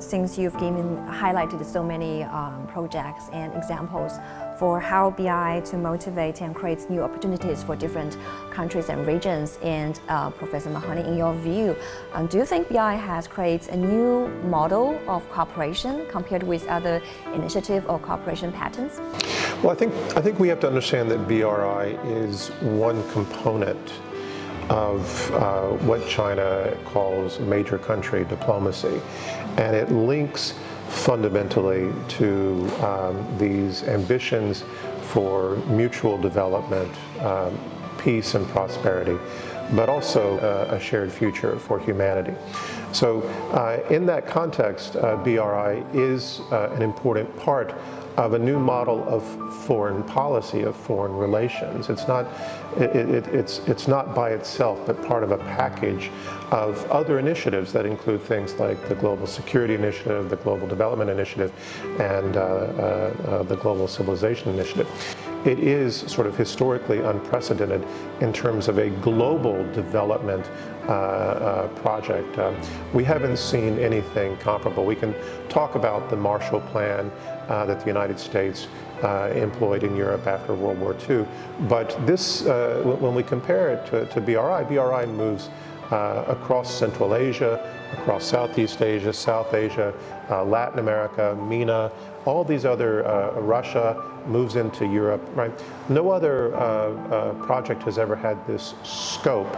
since you've highlighted so many projects and examples for how BRI to motivate and create new opportunities for different countries and regions, and Professor Mahoney, in your view, do you think BRI has created a new model of cooperation compared with other initiative or cooperation patterns? Well, I think we have to understand that BRI is one component of what China calls major country diplomacy, and it links fundamentally to these ambitions for mutual development, peace and prosperity, but also a shared future for humanity. So in that context, BRI is an important part of a new model of foreign policy, of foreign relations. It's not by itself, but part of a package of other initiatives that include things like the Global Security Initiative, the Global Development Initiative, and the Global Civilization Initiative. It is sort of historically unprecedented in terms of a global development project. We haven't seen anything comparable. We can talk about the Marshall Plan that the United States employed in Europe after World War II, but this, when we compare it to BRI, BRI moves across Central Asia, across Southeast Asia, South Asia, Latin America, MENA, all these other, Russia moves into Europe, right? No other project has ever had this scope.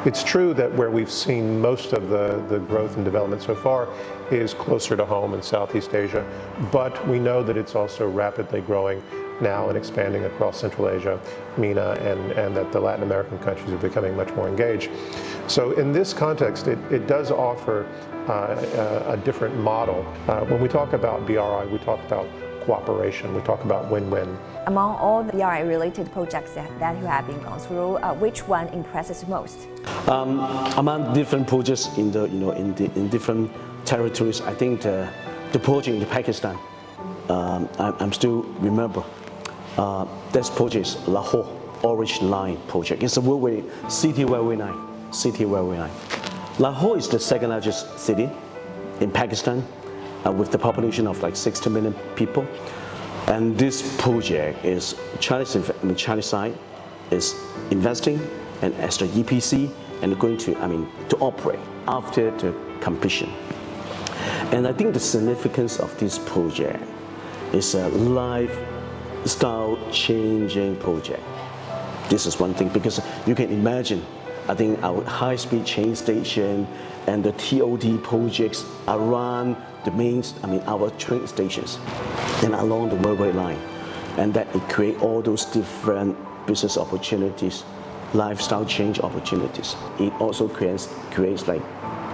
It's true that where we've seen most of the growth and development so far is closer to home in Southeast Asia, but we know that it's also rapidly growing now and expanding across Central Asia, MENA, and that the Latin American countries are becoming much more engaged. So in this context, it does offer a different model. When we talk about BRI, we talk about cooperation, we talk about win-win. Among all the BRI-related projects that you have been gone through, which one impresses most? Among different projects in different territories, I think the project in Pakistan, I'm still remember. This project is Lahore Orange Line project. It's a railway, city railway line. Lahore is the second largest city in Pakistan, with the population of like 60 million people. And this project is Chinese side is investing, and as the EPC, and going to operate after the completion. And I think the significance of this project is a lifestyle changing project. This is one thing, because you can imagine, I think our high-speed train station and the TOD projects around our train stations and along the railway line, and that it create all those different business opportunities, lifestyle change opportunities. It also creates like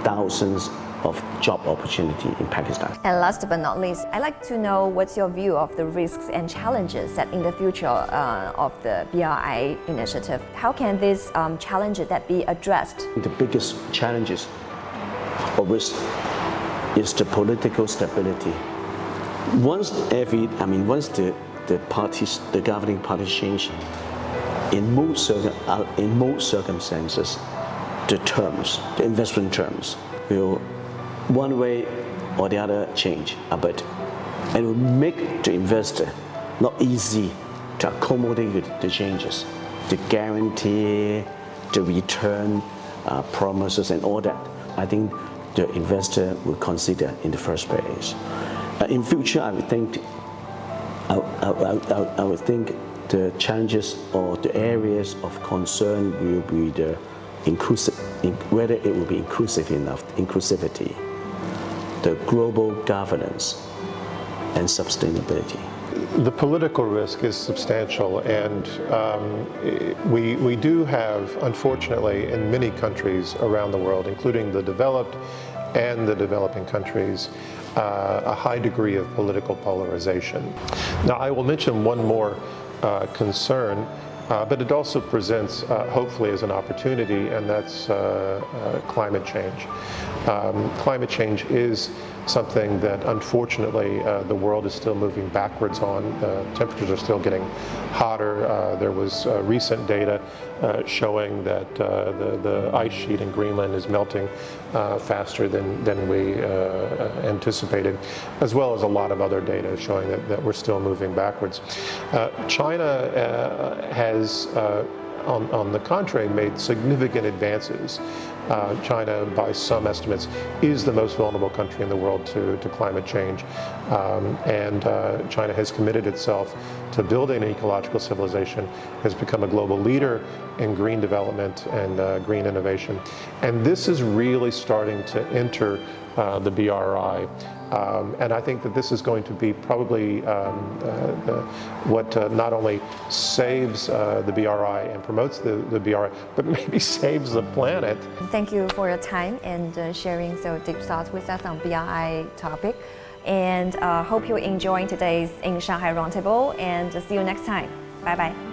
thousands of job opportunity in Pakistan. And last but not least, I'd like to know what's your view of the risks and challenges that in the future of the BRI initiative. How can these challenges that be addressed? The biggest challenges or risk is the political stability. Once the governing parties change, in most circumstances, the investment terms will one way or the other change a bit, and it will make the investor not easy to accommodate with the changes, the guarantee, the return promises and all that. I think the investor will consider in the first place. In future, I would think the challenges or the areas of concern will be the whether it will be inclusive enough, inclusivity, the global governance, and sustainability. The political risk is substantial, and we do have, unfortunately, in many countries around the world, including the developed and the developing countries, a high degree of political polarization. Now, I will mention one more concern, but it also presents, hopefully, as an opportunity, and that's climate change. Climate change is something that unfortunately the world is still moving backwards on. Temperatures are still getting hotter. There was recent data showing that the ice sheet in Greenland is melting faster than we anticipated, as well as a lot of other data showing that we're still moving backwards. China has on the contrary, made significant advances. China, by some estimates, is the most vulnerable country in the world to climate change. China has committed itself to building an ecological civilization, has become a global leader in green development and green innovation. And this is really starting to enter the BRI. And I think that this is going to be probably what not only saves the BRI and promotes the BRI, but maybe saves the planet. Thank you for your time and sharing so deep thoughts with us on BRI topic. And hope you're enjoying today's InShanghai Roundtable, and see you next time. Bye-bye.